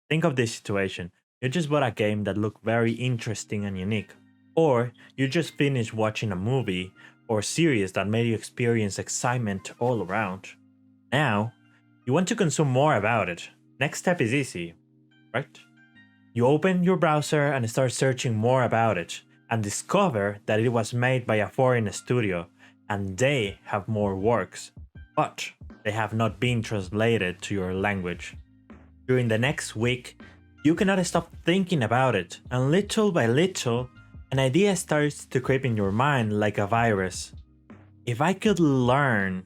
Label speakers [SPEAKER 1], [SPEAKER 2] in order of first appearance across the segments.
[SPEAKER 1] Think of this situation. You just bought a game that looked very interesting and unique. Or you just finished watching a movie or series that made you experience excitement all around. Now, you want to consume more about it. Next step is easy, right? You open your browser and start searching more about it, and discover that it was made by a foreign studio and they have more works, but they have not been translated to your language. During the next week, you cannot stop thinking about it, and little by little, an idea starts to creep in your mind like a virus. If I could learn,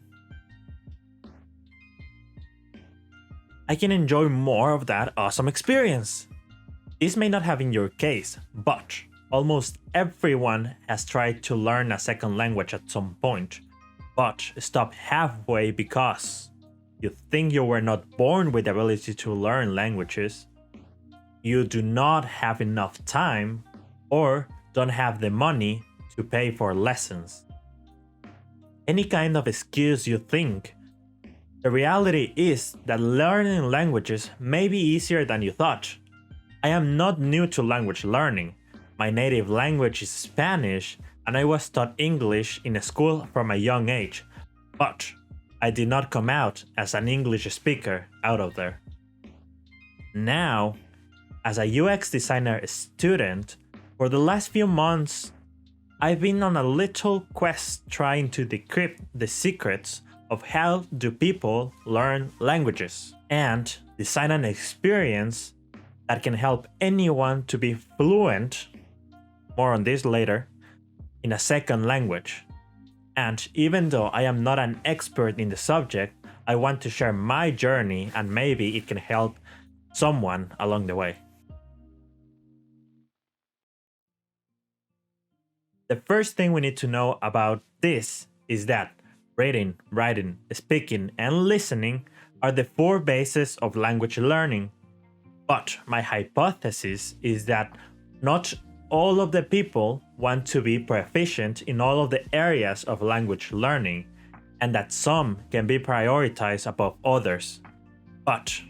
[SPEAKER 1] I can enjoy more of that awesome experience. This may not have been your case, but almost everyone has tried to learn a second language at some point, but stopped halfway because you think you were not born with the ability to learn languages, you do not have enough time, or don't have the money to pay for lessons. Any kind of excuse you think. The reality is that learning languages may be easier than you thought. I am not new to language learning. My native language is Spanish, and I was taught English in a school from a young age, but I did not come out as an English speaker out of there. Now, as a UX designer student, for the last few months, I've been on a little quest trying to decrypt the secrets of how do people learn languages and design an experience that can help anyone to be fluent, more on this later, in a second language. And even though I am not an expert in the subject, I want to share my journey and maybe it can help someone along the way. The first thing we need to know about this is that reading, writing, speaking, and listening are the four bases of language learning. But my hypothesis is that not all of the people want to be proficient in all of the areas of language learning, and that some can be prioritized above others. But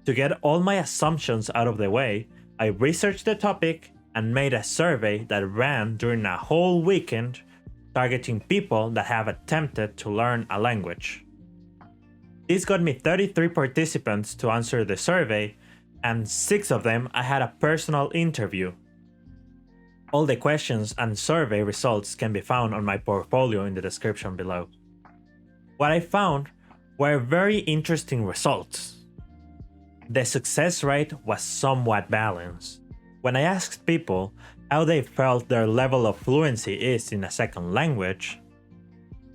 [SPEAKER 1] to get all my assumptions out of the way, I researched the topic and made a survey that ran during a whole weekend, targeting people that have attempted to learn a language. This got me 33 participants to answer the survey, and 6 of them I had a personal interview. All the questions and survey results can be found on my portfolio in the description below. What I found were very interesting results. The success rate was somewhat balanced. When I asked people how they felt their level of fluency is in a second language,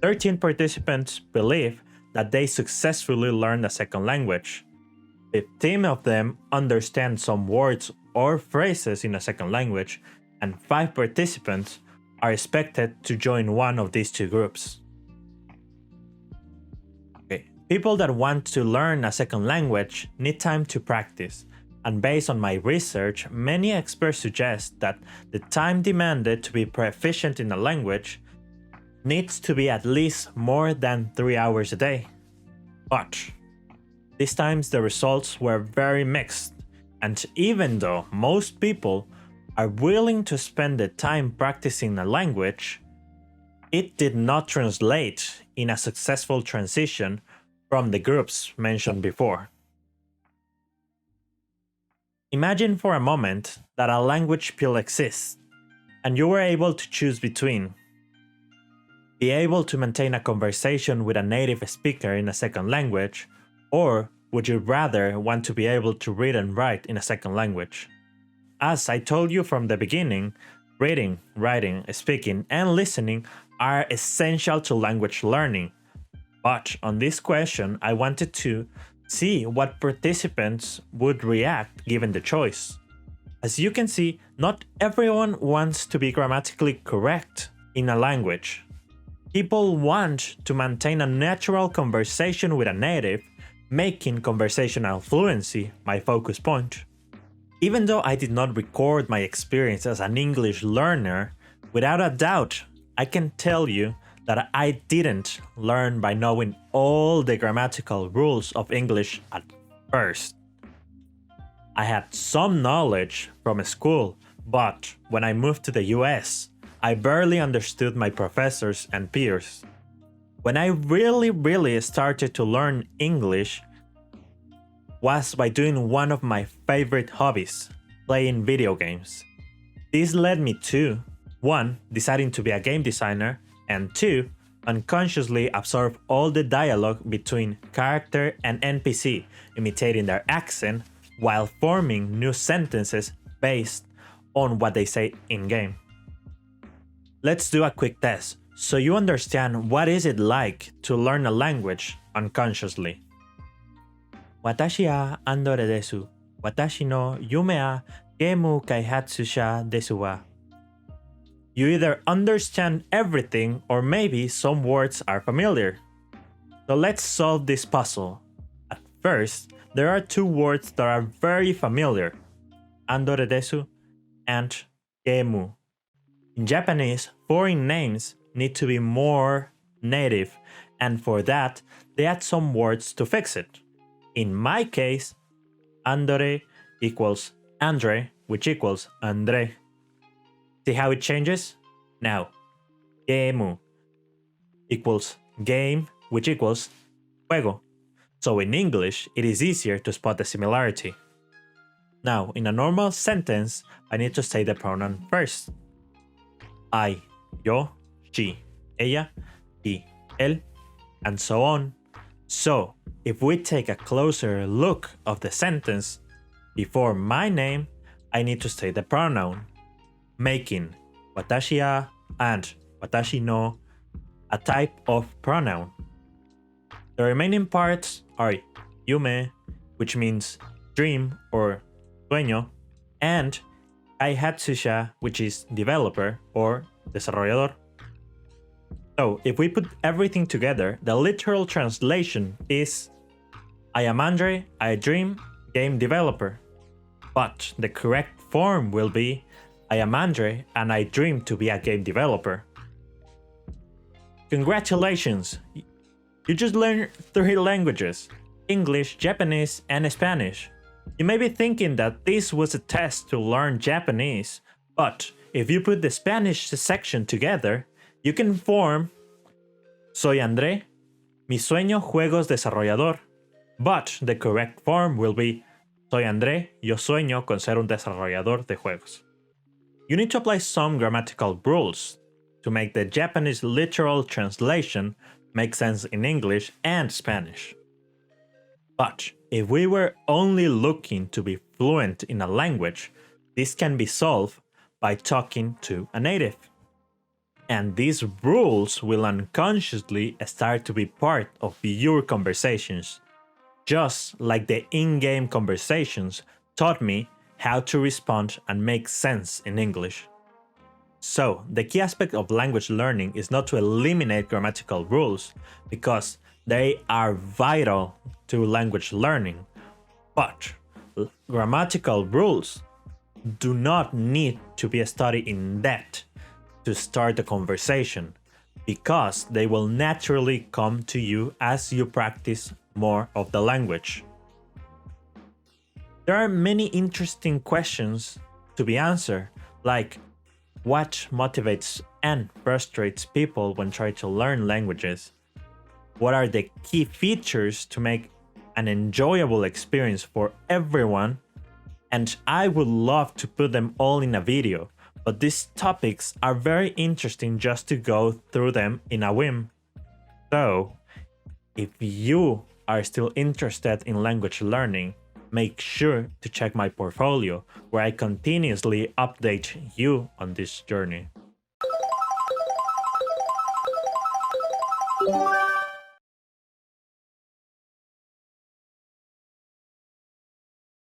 [SPEAKER 1] 13 participants believe that they successfully learned a second language. 15 of them understand some words or phrases in a second language, and 5 participants are expected to join one of these two groups. People that want to learn a second language need time to practice, and based on my research, many experts suggest that the time demanded to be proficient in a language needs to be at least more than 3 hours a day. But these times the results were very mixed, and even though most people are willing to spend the time practicing a language, it did not translate in a successful transition from the groups mentioned before. Imagine for a moment that a language pool exists, and you were able to choose between be able to maintain a conversation with a native speaker in a second language, or would you rather want to be able to read and write in a second language? As I told you from the beginning, reading, writing, speaking, and listening are essential to language learning. But on this question, I wanted to see what participants would react given the choice. As you can see, not everyone wants to be grammatically correct in a language. People want to maintain a natural conversation with a native, making conversational fluency my focus point. Even though I did not record my experience as an English learner, without a doubt, I can tell you that I didn't learn by knowing all the grammatical rules of English at first. I had some knowledge from school, but when I moved to the US, I barely understood my professors and peers. When I really started to learn English was by doing one of my favorite hobbies, playing video games. This led me to 1. Deciding to be a game designer, and 2. Unconsciously absorb all the dialogue between character and NPC, imitating their accent while forming new sentences based on what they say in-game. Let's do a quick test so you understand what is it like to learn a language unconsciously. Watashi wa Andore desu. Watashi no yume wa gemu kaihatsu sha desu wa. You either understand everything or maybe some words are familiar. So let's solve this puzzle. At first, there are 2 words that are very familiar, Andore desu and gemu. In Japanese, foreign names need to be more native, and for that, they add some words to fix it. In my case, Andore equals Andre, which equals Andre. See how it changes? Now, gemu equals game, which equals juego. So in English, it is easier to spot the similarity. Now, in a normal sentence, I need to say the pronoun first. I, yo, she, ella, he, él, and so on. So, if we take a closer look of the sentence, before my name, I need to say the pronoun, making watashi wa and watashi no a type of pronoun. The remaining parts are yume, which means dream or sueño, and kaihatsusha, which is developer or desarrollador. So if we put everything together, the literal translation is I am Andre, I dream, game developer. But the correct form will be I am Andre and I dream to be a game developer. Congratulations! You just learned 3 languages, English, Japanese, and Spanish. You may be thinking that this was a test to learn Japanese, but if you put the Spanish section together, you can form Soy André, mi sueño juegos desarrollador. But the correct form will be Soy André, yo sueño con ser un desarrollador de juegos. You need to apply some grammatical rules to make the Japanese literal translation make sense in English and Spanish. But if we were only looking to be fluent in a language, this can be solved by talking to a native. And these rules will unconsciously start to be part of your conversations, just like the in-game conversations taught me how to respond and make sense in English. So, the key aspect of language learning is not to eliminate grammatical rules, because they are vital to language learning, but grammatical rules do not need to be studied in depth to start a conversation, because they will naturally come to you as you practice more of the language. There are many interesting questions to be answered, like what motivates and frustrates people when trying to learn languages? What are the key features to make an enjoyable experience for everyone? And I would love to put them all in a video, but these topics are very interesting just to go through them in a whim. So, if you are still interested in language learning, make sure to check my portfolio, where I continuously update you on this journey.